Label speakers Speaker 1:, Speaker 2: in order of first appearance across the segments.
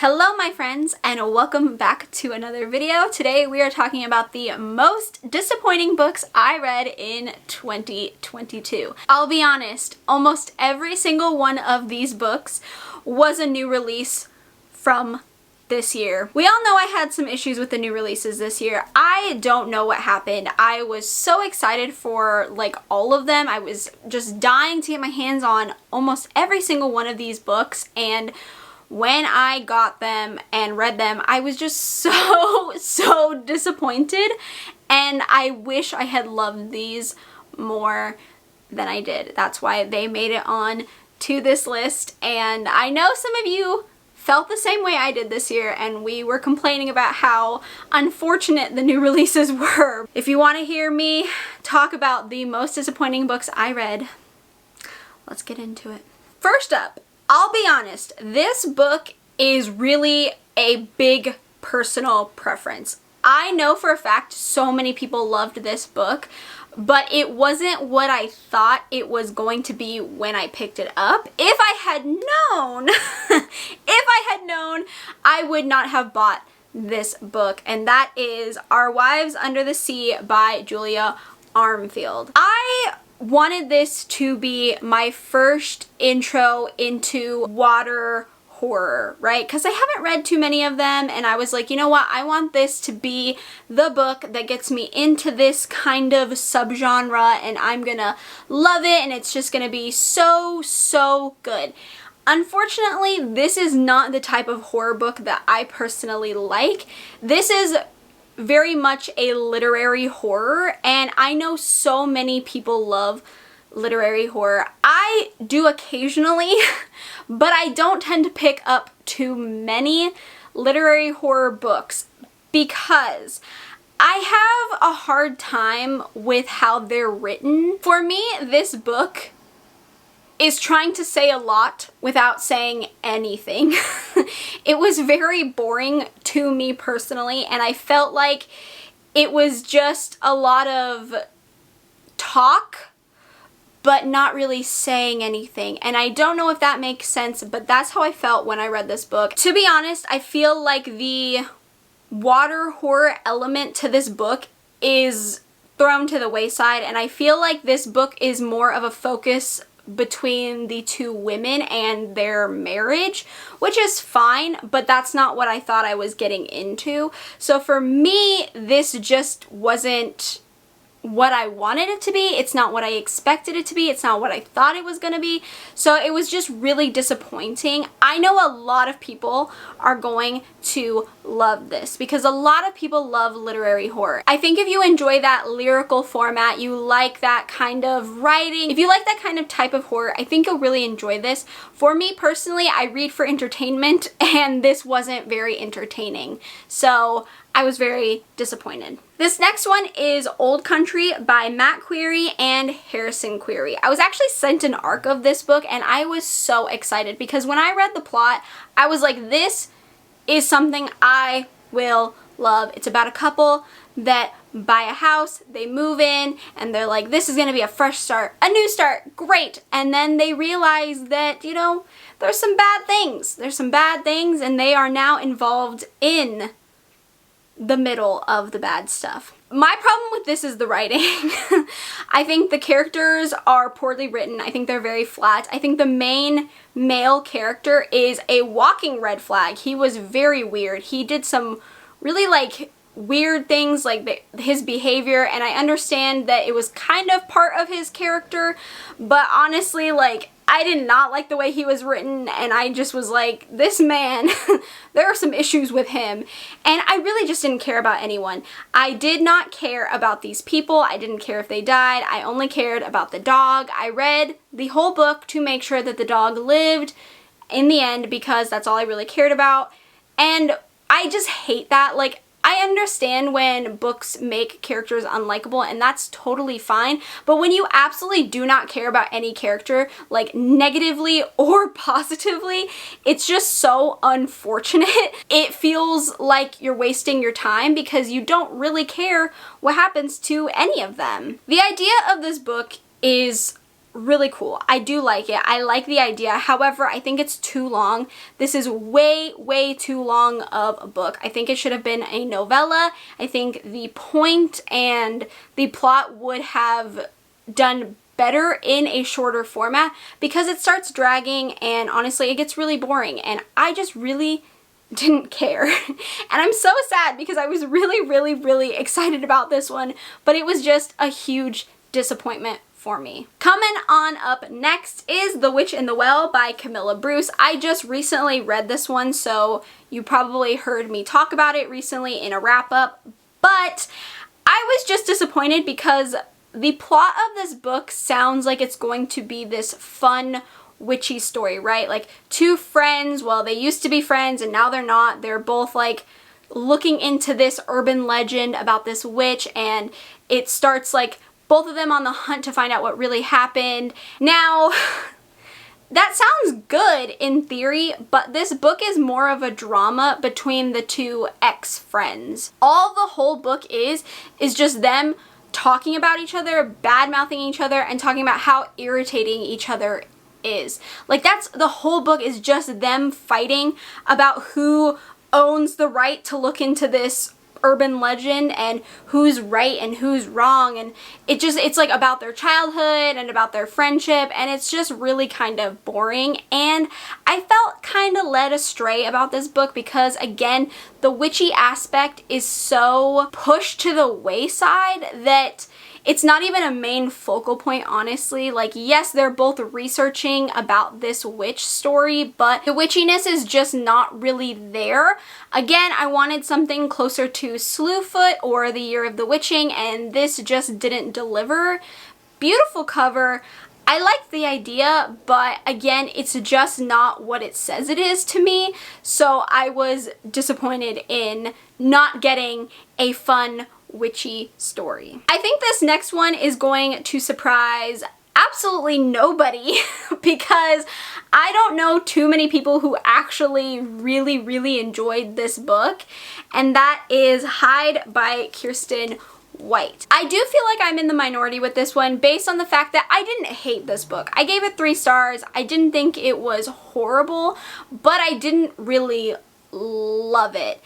Speaker 1: Hello my friends and welcome back to another video. Today we are talking about the most disappointing books I read in 2022. I'll be honest, almost every single one of these books was a new release from this year. We all know I had some issues with the new releases this year. I don't know what happened. I was so excited for like all of them. I was just dying to get my hands on almost every single one of these books, and when I got them and read them, I was just so disappointed, and I wish I had loved these more than I did. That's why they made it on to this list, and I know some of you felt the same way I did this year, and we were complaining about how unfortunate the new releases were. If you want to hear me talk about the most disappointing books I read, let's get into it. First up, I'll be honest, this book is really a big personal preference. I know for a fact so many people loved this book, but it wasn't what I thought it was going to be when I picked it up. If I had known, I would not have bought this book, and that is Our Wives Under the Sea by Julia Armfield. I wanted this to be my first intro into water horror, right? Because I haven't read too many of them, and I was like, you know what? I want this to be the book that gets me into this kind of subgenre, and I'm gonna love it, and it's just gonna be so good. Unfortunately, this is not the type of horror book that I personally like. This is very much a literary horror, and I know so many people love literary horror. I do occasionally, but I don't tend to pick up too many literary horror books because I have a hard time with how they're written. For me, this book is trying to say a lot without saying anything. It was very boring to me personally, and I felt like it was just a lot of talk but not really saying anything. And I don't know if that makes sense, but that's how I felt when I read this book. To be honest, I feel like the water horror element to this book is thrown to the wayside, and I feel like this book is more of a focus between the two women and their marriage, which is fine, but that's not what I thought I was getting into. So for me, this just wasn't what I wanted it to be. It's not what I expected it to be. It's not what I thought it was gonna be. So it was just really disappointing. I know a lot of people are going to love this because a lot of people love literary horror. I think if you enjoy that lyrical format, you like that kind of writing, if you like that kind of type of horror, I think you'll really enjoy this. For me personally, I read for entertainment, and this wasn't very entertaining. So I was very disappointed. This next one is Old Country by Matt Query and Harrison Query. I was actually sent an ARC of this book, and I was so excited because when I read the plot, I was like, this is something I will love. It's about a couple that buy a house, they move in, and they're like, this is gonna be a fresh start, a new start, great. And then they realize that, you know, there's some bad things. There's some bad things, and they are now involved in the middle of the bad stuff. My problem with this is the writing. I think the characters are poorly written. I think they're very flat. I think the main male character is a walking red flag. He was very weird. He did some really like weird things, like his behavior, and I understand that it was kind of part of his character, but honestly, like, I did not like the way he was written, and I just was like, this man, there are some issues with him, and I really just didn't care about anyone. I did not care about these people. I didn't care if they died. I only cared about the dog. I read the whole book to make sure that the dog lived in the end because that's all I really cared about, and I just hate that. Like, I understand when books make characters unlikable, and that's totally fine, but when you absolutely do not care about any character, like negatively or positively, it's just so unfortunate. It feels like you're wasting your time because you don't really care what happens to any of them. The idea of this book is really cool. I do like it. I like the idea. However, I think it's too long. This is way, way too long of a book. I think it should have been a novella. I think the point and the plot would have done better in a shorter format, because it starts dragging and honestly it gets really boring, and I just really didn't care. And I'm so sad because I was really, really, really excited about this one, but it was just a huge disappointment for me. Coming on up next is The Witch in the Well by Camilla Bruce. I just recently read this one, so you probably heard me talk about it recently in a wrap-up, but I was just disappointed because the plot of this book sounds like it's going to be this fun, witchy story, right? Like two friends, well, they used to be friends and now they're not. They're both like looking into this urban legend about this witch, and it starts like both of them on the hunt to find out what really happened. Now, that sounds good in theory, but this book is more of a drama between the two ex-friends. All the whole book is just them talking about each other, bad-mouthing each other, and talking about how irritating each other is. Like, that's the whole book, is just them fighting about who owns the right to look into this urban legend and who's right and who's wrong, and it's like about their childhood and about their friendship, and it's just really kind of boring. And I felt kind of led astray about this book because, again, the witchy aspect is so pushed to the wayside that it's not even a main focal point, honestly. Like, yes, they're both researching about this witch story, but the witchiness is just not really there. Again, I wanted something closer to Slewfoot or The Year of the Witching, and this just didn't deliver. Beautiful cover. I like the idea, but again, it's just not what it says it is to me, so I was disappointed in not getting a fun, witchy story. I think this next one is going to surprise absolutely nobody because I don't know too many people who actually really, really enjoyed this book, and that is Hide by Kiersten White. I do feel like I'm in the minority with this one based on the fact that I didn't hate this book. I gave it 3 stars. I didn't think it was horrible, but I didn't really love it.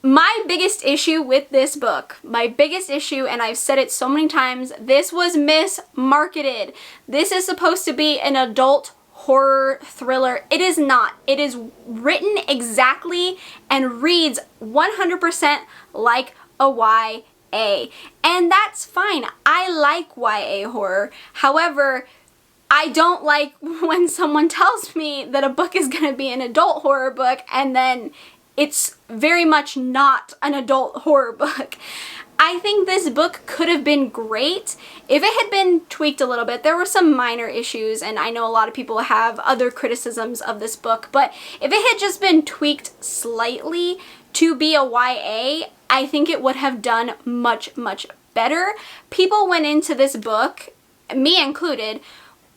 Speaker 1: My biggest issue with this book, my biggest issue, and I've said it so many times, this was mismarketed. This is supposed to be an adult horror thriller. It is not. It is written exactly and reads 100% like a YA. And that's fine. I like YA horror. However, I don't like when someone tells me that a book is going to be an adult horror book and then it's very much not an adult horror book. I think this book could have been great if it had been tweaked a little bit. There were some minor issues, and I know a lot of people have other criticisms of this book, but if it had just been tweaked slightly to be a YA, I think it would have done much, much better. People went into this book, me included,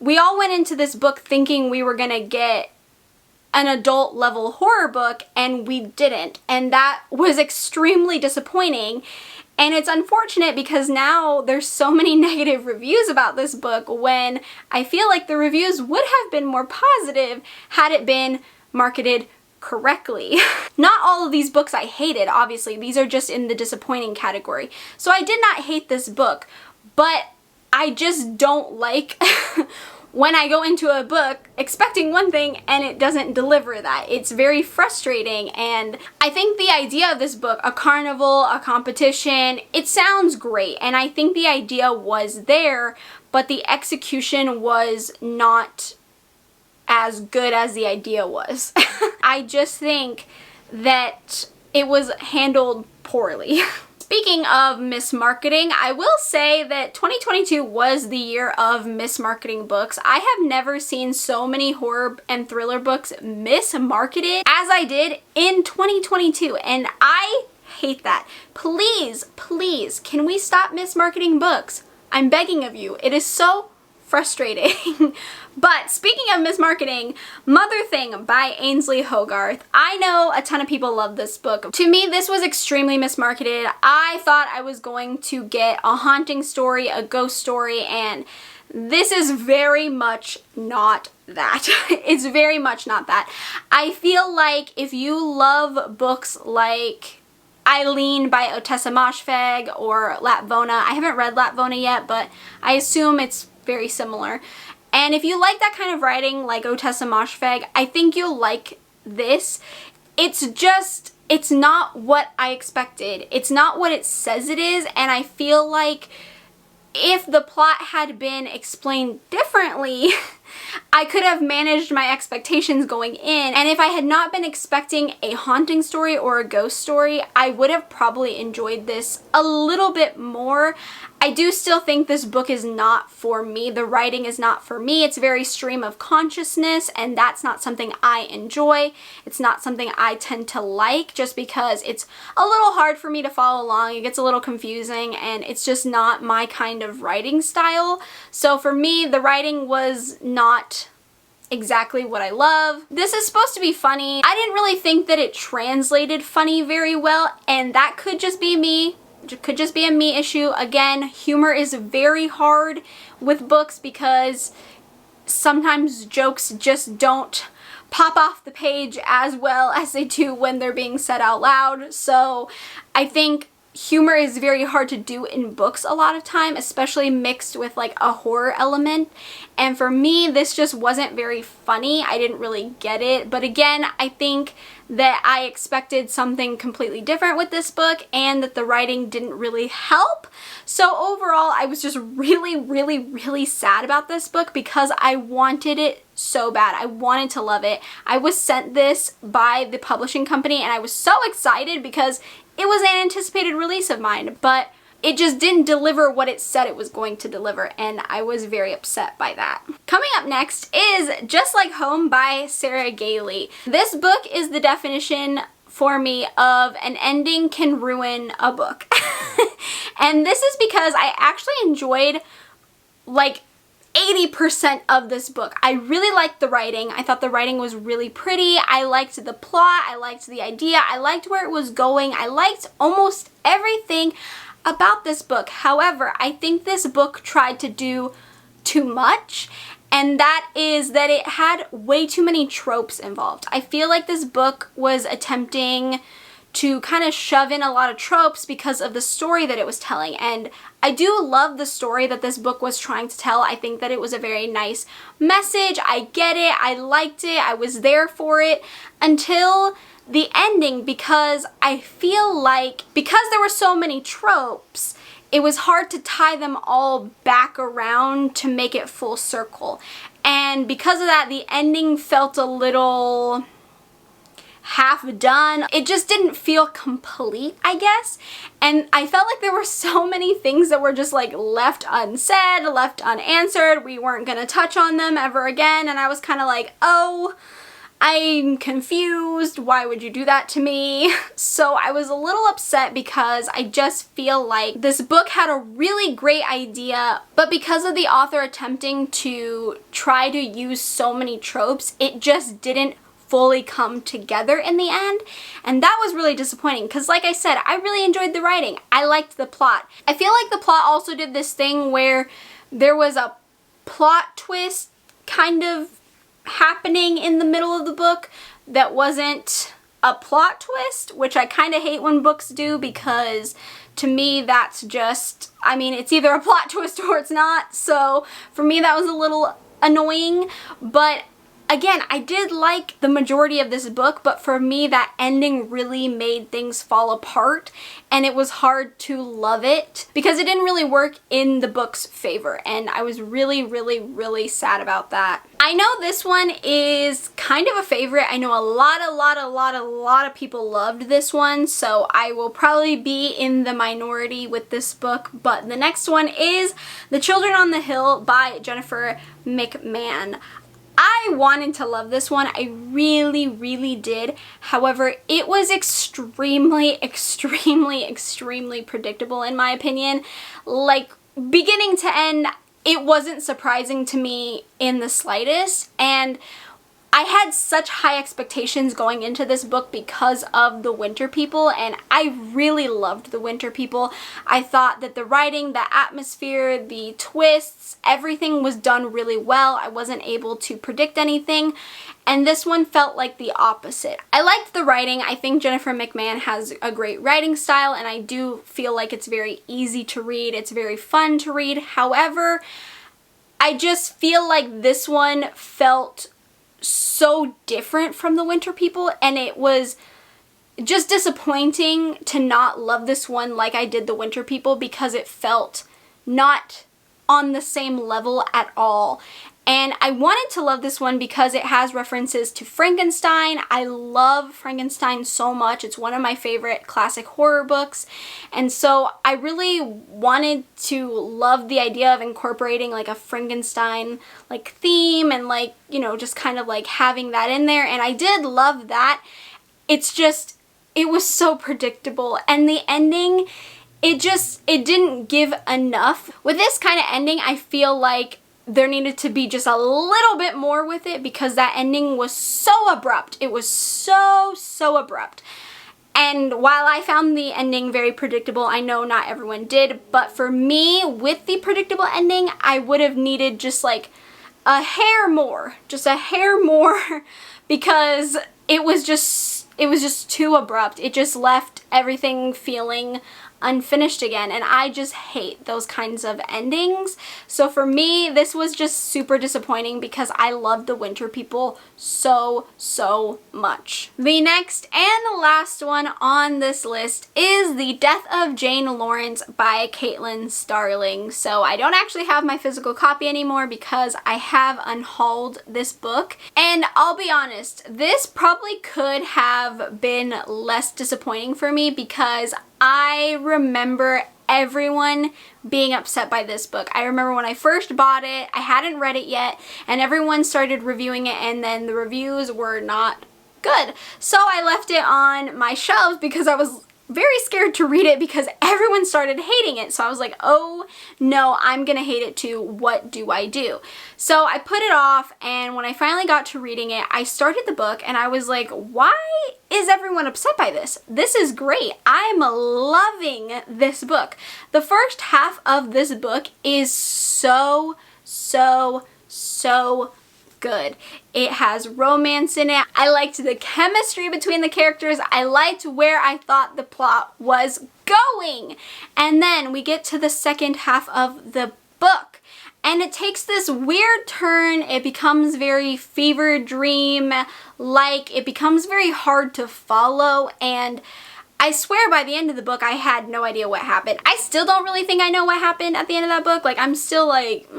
Speaker 1: we all went into this book thinking we were gonna get an adult level horror book, and we didn't, and that was extremely disappointing. And it's unfortunate because now there's so many negative reviews about this book when I feel like the reviews would have been more positive had it been marketed correctly. Not all of these books I hated, obviously. These are just in the disappointing category. So I did not hate this book, but I just don't like when I go into a book expecting one thing and it doesn't deliver that. It's very frustrating, and I think the idea of this book, a carnival, a competition, it sounds great, and I think the idea was there, but the execution was not as good as the idea was. I just think that it was handled poorly. Speaking of mismarketing, I will say that 2022 was the year of mismarketing books. I have never seen so many horror and thriller books mismarketed as I did in 2022, and I hate that. Please, please, can we stop mismarketing books? I'm begging of you. It is so frustrating. But speaking of mismarketing, Mother Thing by Ainsley Hogarth. I know a ton of people love this book. To me, this was extremely mismarketed. I thought I was going to get a haunting story, a ghost story, and this is very much not that. It's very much not that. I feel like if you love books like Eileen by Ottessa Moshfegh or Lapvona, I haven't read Lapvona yet, but I assume it's very similar. And if you like that kind of writing like Ottessa Moshfegh, I think you'll like this. It's not what I expected. It's not what it says it is, and I feel like if the plot had been explained differently, I could have managed my expectations going in, and if I had not been expecting a haunting story or a ghost story, I would have probably enjoyed this a little bit more. I do still think this book is not for me. The writing is not for me. It's very stream of consciousness, and that's not something I enjoy. It's not something I tend to like, just because it's a little hard for me to follow along. It gets a little confusing, and it's just not my kind of writing style. So for me, the writing was not exactly what I love. This is supposed to be funny. I didn't really think that it translated funny very well, and that could just be me. It could just be a me issue. Again, humor is very hard with books because sometimes jokes just don't pop off the page as well as they do when they're being said out loud. So I think humor is very hard to do in books a lot of time, especially mixed with like a horror element. And for me, this just wasn't very funny. I didn't really get it. But again, I think that I expected something completely different with this book, and that the writing didn't really help. So overall, I was just really sad about this book because I wanted it so bad. I wanted to love it. I was sent this by the publishing company, and I was so excited because it was an anticipated release of mine, but it just didn't deliver what it said it was going to deliver, and I was very upset by that. Coming up next is Just Like Home by Sarah Gailey. This book is the definition for me of an ending can ruin a book. And this is because I actually enjoyed like 80% of this book. I really liked the writing. I thought the writing was really pretty. I liked the plot. I liked the idea. I liked where it was going. I liked almost everything about this book. However, I think this book tried to do too much, and that is that it had way too many tropes involved. I feel like this book was attempting to kind of shove in a lot of tropes because of the story that it was telling, and I do love the story that this book was trying to tell. I think that it was a very nice message. I get it. I liked it. I was there for it until the ending, because I feel like because there were so many tropes, it was hard to tie them all back around to make it full circle. And because of that, the ending felt a little half done. It just didn't feel complete, I guess. And I felt like there were so many things that were just like left unsaid, left unanswered. We weren't gonna touch on them ever again. And I was kind of like, oh, I'm confused. Why would you do that to me? So I was a little upset because I just feel like this book had a really great idea, but because of the author attempting to try to use so many tropes, it just didn't fully come together in the end, and that was really disappointing because, like I said, I really enjoyed the writing. I liked the plot. I feel like the plot also did this thing where there was a plot twist kind of happening in the middle of the book that wasn't a plot twist, which I kind of hate when books do, because to me that's just, I mean, it's either a plot twist or it's not. So for me that was a little annoying, but again, I did like the majority of this book, but for me that ending really made things fall apart, and it was hard to love it because it didn't really work in the book's favor, and I was really sad about that. I know this one is kind of a favorite. I know a lot of people loved this one, so I will probably be in the minority with this book, but the next one is The Children on the Hill by Jennifer McMahon. I wanted to love this one. I really did. However, it was extremely predictable in my opinion. Like, beginning to end, it wasn't surprising to me in the slightest, and I had such high expectations going into this book because of the Winter People, and I really loved the Winter People. I thought that the writing, the atmosphere, the twists, everything was done really well. I wasn't able to predict anything, and this one felt like the opposite. I liked the writing. I think Jennifer McMahon has a great writing style, and I do feel like it's very easy to read. It's very fun to read. However, I just feel like this one felt so different from the Winter People, and it was just disappointing to not love this one like I did the Winter People, because it felt not on the same level at all. And I wanted to love this one because it has references to Frankenstein. I love Frankenstein so much. It's one of my favorite classic horror books. And so I really wanted to love the idea of incorporating like a Frankenstein like theme and like, you know, just kind of like having that in there. And I did love that. It's just, it was so predictable. And the ending, it didn't give enough. With this kind of ending, I feel like there needed to be just a little bit more with it, because that ending was so abrupt. It was so abrupt. And while I found the ending very predictable, I know not everyone did, but for me, with the predictable ending, I would have needed just like a hair more, because it was just too abrupt. It just left everything feeling unfinished again, and I just hate those kinds of endings. So for me, this was just super disappointing because I loved the Winter People so much. The next and the last one on this list is The Death of Jane Lawrence by Caitlin Starling. So I don't actually have my physical copy anymore because I have unhauled this book, and I'll be honest, this probably could have been less disappointing for me because I remember everyone being upset by this book. I remember when I first bought it, I hadn't read it yet, and everyone started reviewing it, and then the reviews were not good. So I left it on my shelves because I was very scared to read it because everyone started hating it. So I was like, oh no, I'm gonna hate it too. What do I do? So I put it off, and when I finally got to reading it, I started the book and I was like, why is everyone upset by this? This is great. I'm loving this book. The first half of this book is so good. It has romance in it. I liked the chemistry between the characters. I liked where I thought the plot was going. And then we get to the second half of the book, and it takes this weird turn. It becomes very fever dream like. It becomes very hard to follow, and I swear by the end of the book I had no idea what happened. I still don't really think I know what happened at the end of that book. Like, I'm still like,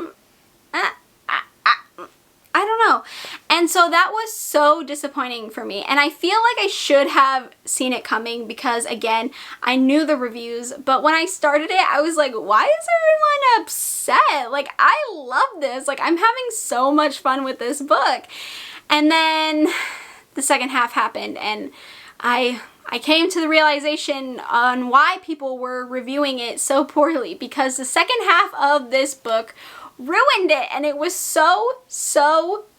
Speaker 1: I don't know. And so that was so disappointing for me. And I feel like I should have seen it coming because, again, I knew the reviews. But when I started it, I was like, why is everyone upset? Like, I love this. Like, I'm having so much fun with this book. And then the second half happened, and I came to the realization on why people were reviewing it so poorly, because the second half of this book ruined it, and it was so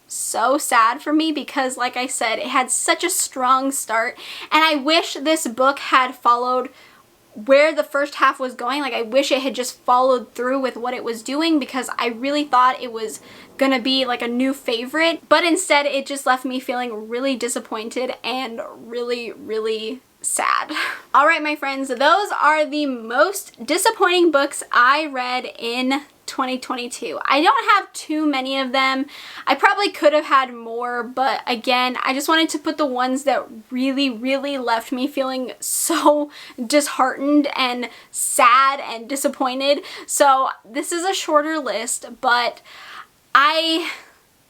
Speaker 1: sad for me because, like I said, it had such a strong start, and I wish this book had followed where the first half was going. Like, I wish it had just followed through with what it was doing, because I really thought it was gonna be like a new favorite, but instead it just left me feeling really disappointed and really sad. Alright, my friends, those are the most disappointing books I read in 2022. I don't have too many of them. I probably could have had more, but again, I just wanted to put the ones that really left me feeling so disheartened and sad and disappointed. So this is a shorter list, but I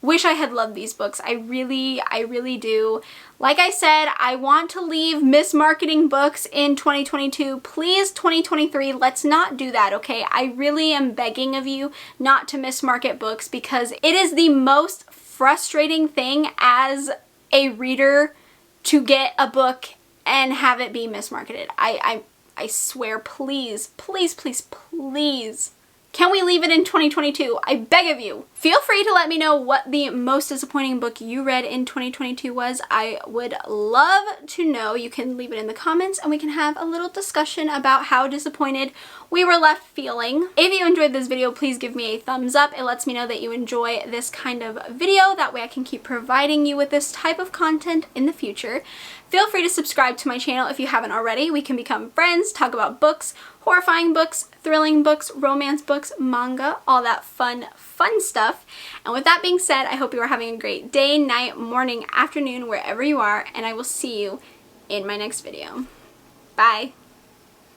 Speaker 1: wish I had loved these books. I really do. Like I said, I want to leave mismarketing books in 2022. Please, 2023, let's not do that, okay? I really am begging of you not to mismarket books, because it is the most frustrating thing as a reader to get a book and have it be mismarketed. I swear, please Can we leave it in 2022? I beg of you. Feel free to let me know what the most disappointing book you read in 2022 was. I would love to know. You can leave it in the comments and we can have a little discussion about how disappointed we were left feeling. If you enjoyed this video, please give me a thumbs up. It lets me know that you enjoy this kind of video. That way I can keep providing you with this type of content in the future. Feel free to subscribe to my channel if you haven't already. We can become friends, talk about books, horrifying books, thrilling books, romance books, manga, all that fun stuff. And with that being said, I hope you are having a great day, night, morning, afternoon, wherever you are, and I will see you in my next video. Bye!